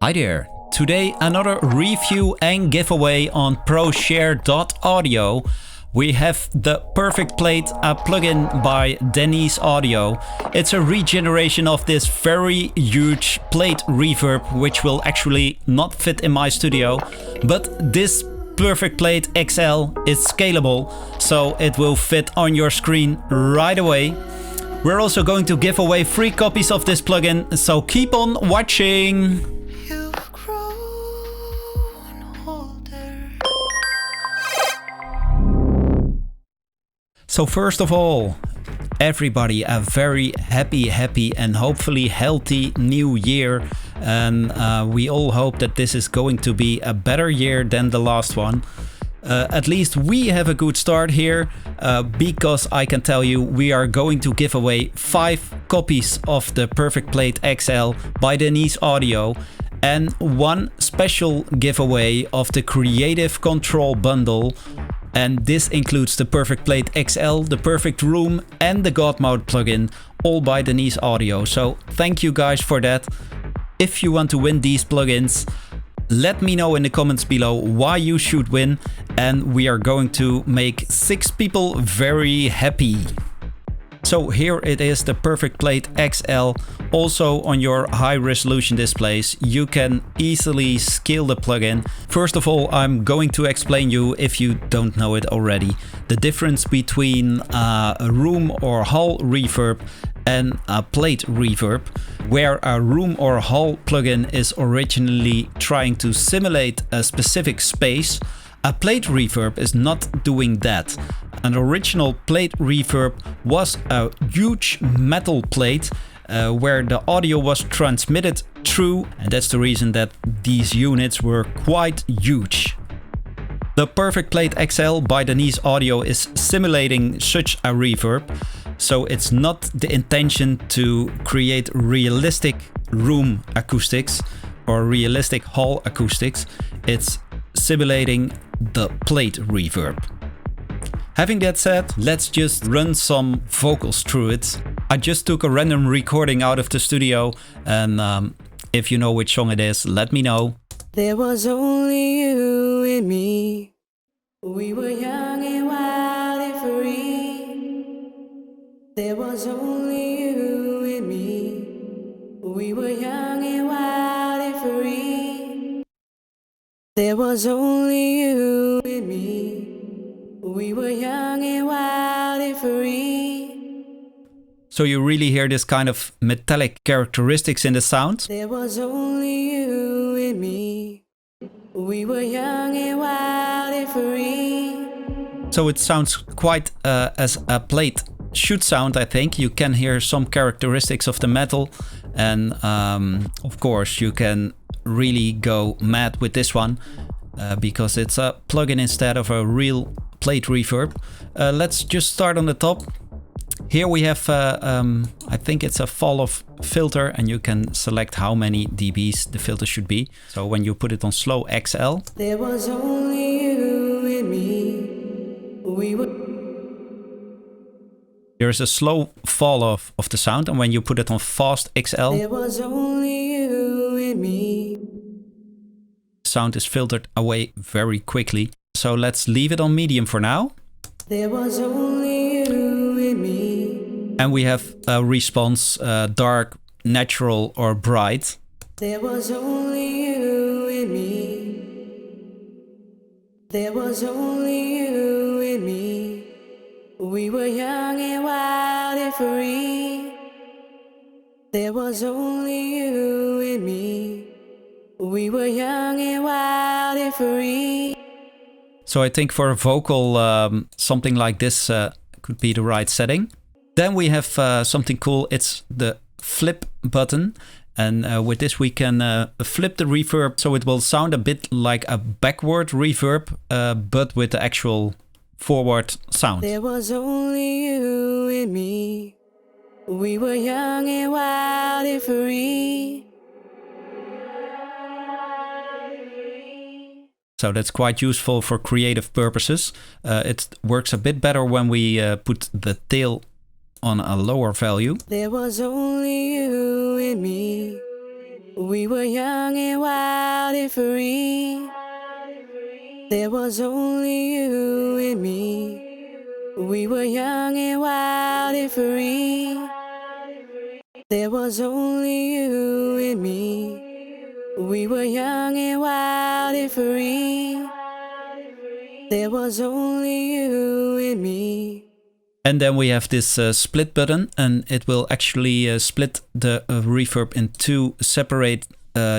Hi there! Today another review and giveaway on proshare.audio. We have the Perfect Plate, a plugin by Denise Audio. It's a regeneration of this very huge plate reverb, which will actually not fit in my studio. But this Perfect Plate XL is scalable, so it will fit on your screen right away. We're also going to give away free copies of this plugin, so keep on watching! So first of all, everybody a very happy and hopefully healthy new year. And we all hope that this is going to be a better year than the last one. At least we have a good start here, because I can tell you we are going to give away 5 copies of the Perfect Plate XL by Denise Audio and 1 special giveaway of the Creative Control bundle. And this includes the Perfect Plate XL, the Perfect Room and the God Mode plugin, all by Denise Audio. So thank you guys for that. If you want to win these plugins, let me know in the comments below why you should win, and we are going to make 6 people very happy. So here it is, the Perfect Plate XL. Also on your high resolution displays, you can easily scale the plugin. First of all, I'm going to explain you, if you don't know it already, the difference between a room or hall reverb and a plate reverb. Where a room or hall plugin is originally trying to simulate a specific space, a plate reverb is not doing that. An original plate reverb was a huge metal plate where the audio was transmitted through, and that's the reason that these units were quite huge. The Perfect Plate XL by Denise Audio is simulating such a reverb, so it's not the intention to create realistic room acoustics or realistic hall acoustics. It's simulating the plate reverb. Having that said, let's just run some vocals through it. I just took a random recording out of the studio, and if you know which song it is, let me know. There was only you and me. We were young and wild and free. There was only you and me. We were young and wild and free. There was only you and me. We were young and wild and free. So you really hear this kind of metallic characteristics in the sound. There was only you and me. We were young and wild and free. So it sounds quite as a plate should sound, I think. You can hear some characteristics of the metal, and of course you can really go mad with this one because it's a plugin instead of a real plate reverb. Let's just start on the top. Here we have, I think it's a fall off filter, and you can select how many dBs the filter should be. So when you put it on slow XL, there was only you and me. there's a slow fall off of the sound, and when you put it on fast XL, there was only you and me. Sound is filtered away very quickly. So let's leave it on medium for now. There was only you and me. And we have a response, dark, natural or bright. There was only you and me. There was only you and me. We were young and wild and free. There was only you and me. We were young and wild and free. So I think for a vocal, something like this could be the right setting. Then we have something cool. It's the flip button. And with this we can flip the reverb, so it will sound a bit like a backward reverb, but with the actual forward sound. There was only you and me. We were young and wild and free. So that's quite useful for creative purposes. It works a bit better when we put the tail on a lower value. There was only you and me. We were young and wild and free. There was only you and me. We were young and wild and free. There was only you and me. We were young and wild and free. There was only you and me. And then we have this split button, and it will actually split the reverb in two separate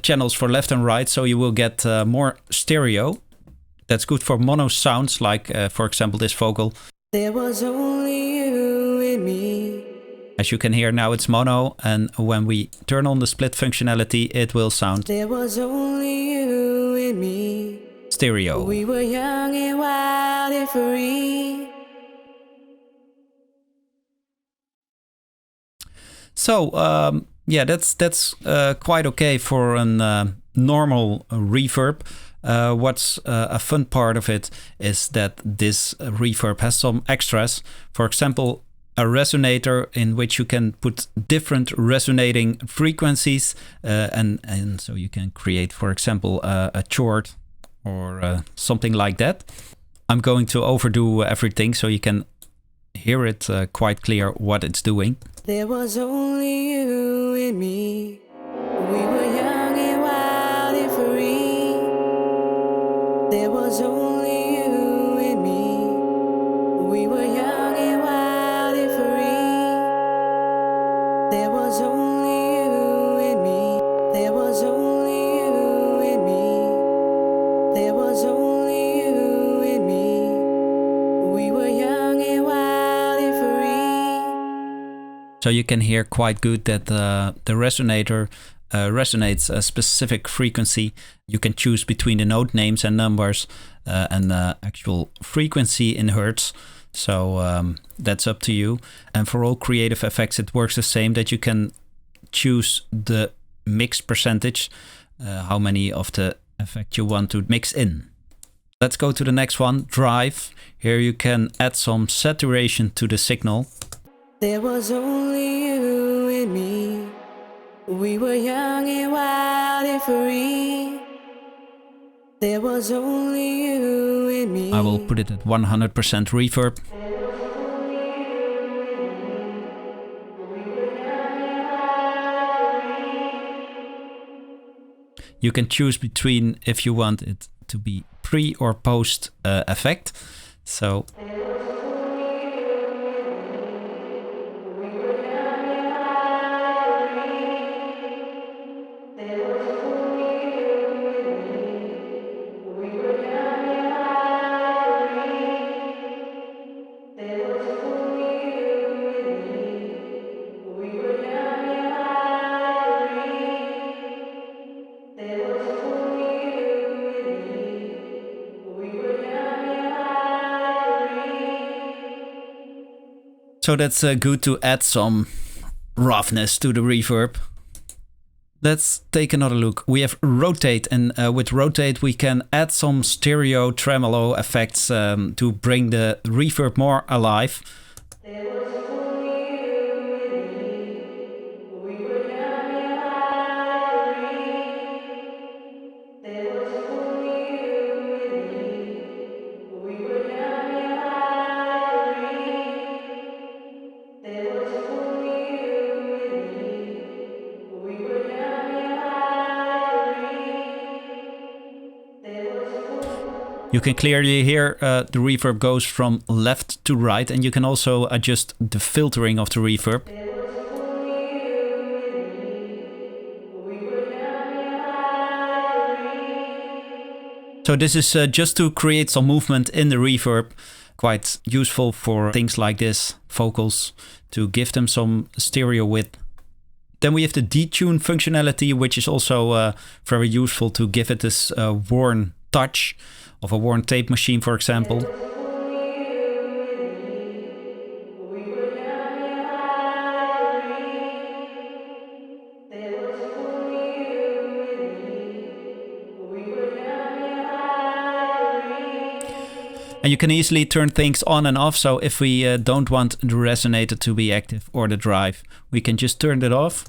channels for left and right, so you will get more stereo. That's good for mono sounds, like for example this vocal. There was only you and me. As you can hear now, it's mono, and when we turn on the split functionality, it will sound There was only you and me. stereo. We were young and wild and free. So yeah, that's quite okay for a normal reverb. What's a fun part of it is that this reverb has some extras. For example, a resonator in which you can put different resonating frequencies, and so you can create, for example, a chord or something like that. I'm going to overdo everything so you can hear it quite clear what it's doing. There was only you and me. We were young and wild and free. There was only you and me. We were young and wild and free. There was only you and me. There was only you and me. There was only you and me. We were young and wild and free. So you can hear quite good that the resonator resonates a specific frequency. You can choose between the note names and numbers and the actual frequency in hertz. So that's up to you. And for all creative effects, it works the same, that you can choose the mix percentage, how many of the effect you want to mix in. Let's go to the next one, drive. Here you can add some saturation to the signal. There was only you and me. We were young and wild and free. There was only you and me. I will put it at 100% reverb. You can choose between if you want it to be pre or post effect. So So that's good to add some roughness to the reverb. Let's take another look. We have rotate, and with rotate we can add some stereo tremolo effects to bring the reverb more alive. You can clearly hear the reverb goes from left to right, and you can also adjust the filtering of the reverb. So this is just to create some movement in the reverb. Quite useful for things like this, vocals, to give them some stereo width. Then we have the Detune functionality, which is also very useful to give it this worn touch of a worn tape machine, for example. And you can easily turn things on and off, so if we don't want the resonator to be active or the drive, we can just turn it off.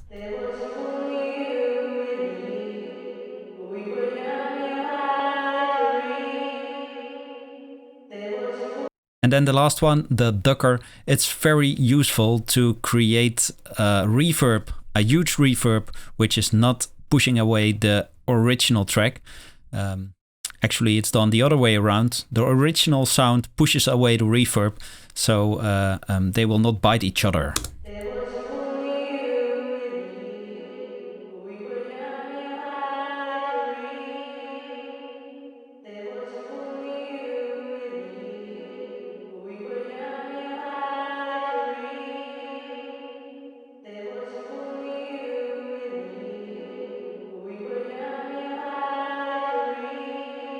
And then the last one, the ducker. It's very useful to create a reverb, a huge reverb, which is not pushing away the original track. Actually, it's done the other way around. The original sound pushes away the reverb, so they will not bite each other. There was only you and me. We were young and wild and free. There was only you and me. We were young and wild and free. There was only you and me. We were young and wild and free.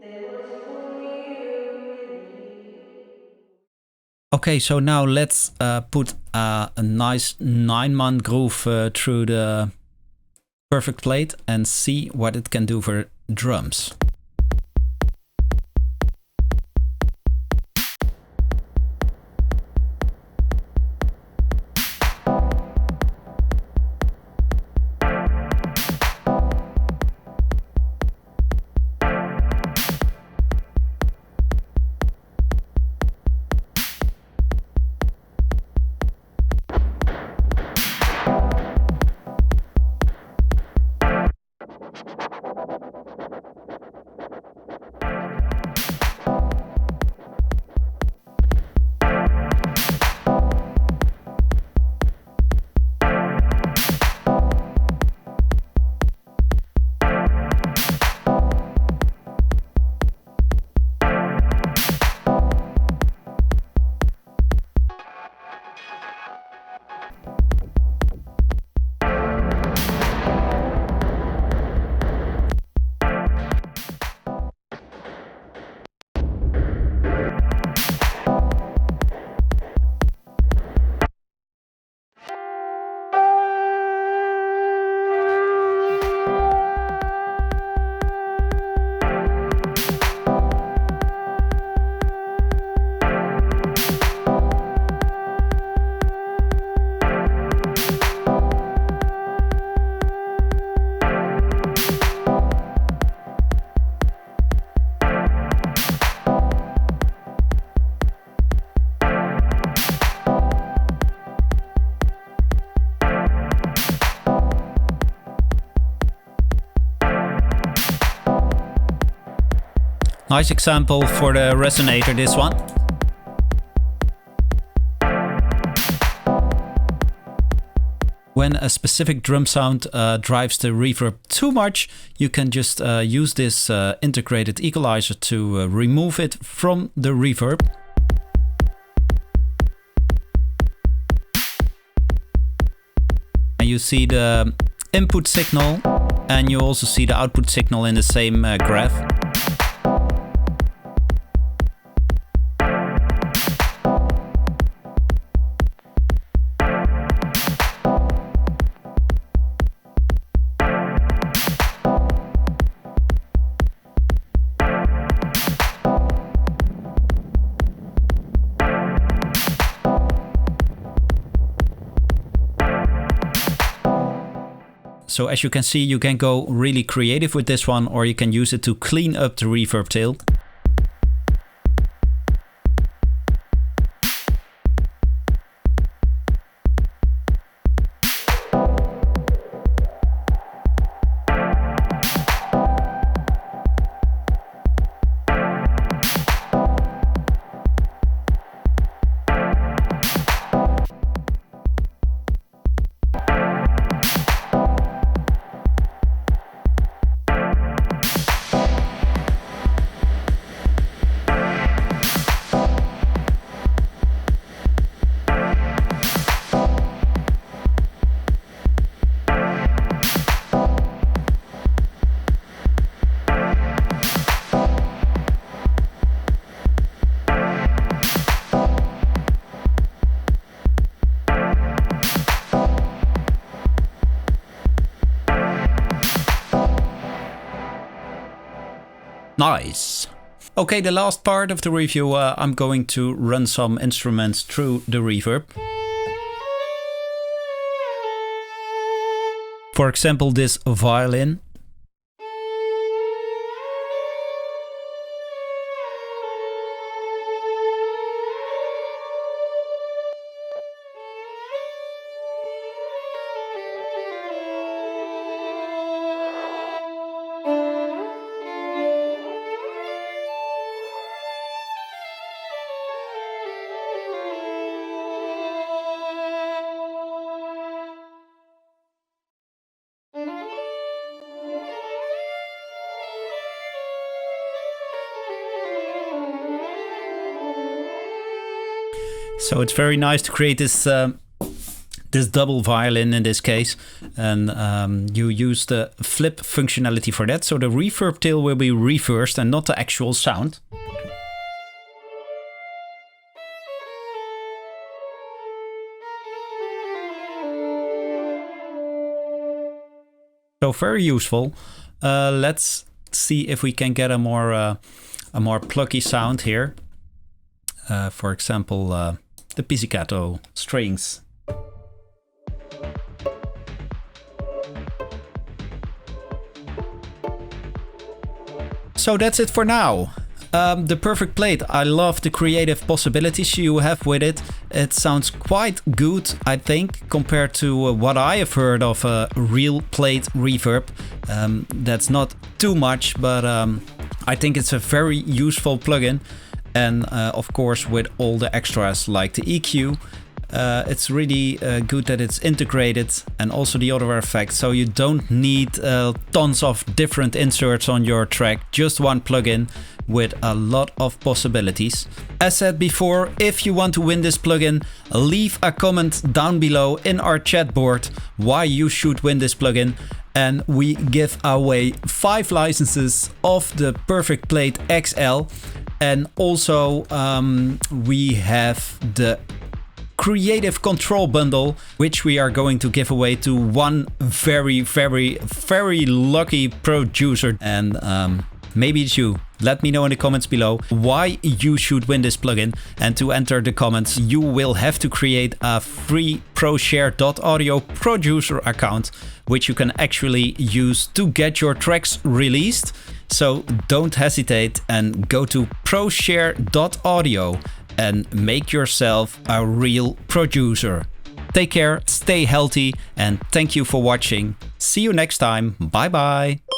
There was only you and me. Okay, so now let's put a nice 9-man groove through the perfect plate and see what it can do for drums. Nice example for the Resonator, this one. When a specific drum sound drives the reverb too much, you can just use this integrated equalizer to remove it from the reverb. And you see the input signal, and you also see the output signal in the same graph. So as you can see, you can go really creative with this one, or you can use it to clean up the reverb tail. Nice. Okay, the last part of the review, I'm going to run some instruments through the reverb. For example, this violin. So it's very nice to create this this double violin in this case, and you use the flip functionality for that, so the reverb tail will be reversed and not the actual sound. So very useful. Let's see if we can get a more plucky sound here. For example, the pizzicato strings. So that's it for now. The Perfect Plate, I love the creative possibilities you have with it. It sounds quite good, I think, compared to what I have heard of a real plate reverb. That's not too much, but I think it's a very useful plugin. And of course, with all the extras like the EQ, it's really good that it's integrated, and also the other effects. So you don't need tons of different inserts on your track, just one plugin with a lot of possibilities. As said before, if you want to win this plugin, leave a comment down below in our chat board why you should win this plugin, and we give away 5 licenses of the Perfect Plate XL. And also we have the Creative Control Bundle, which we are going to give away to one very, very, very lucky producer. And maybe it's you. Let me know in the comments below why you should win this plugin. And to enter the comments, you will have to create a free proshare.audio producer account, which you can actually use to get your tracks released. So don't hesitate and go to proshare.audio and make yourself a real producer. Take care, stay healthy, and thank you for watching. See you next time. Bye bye.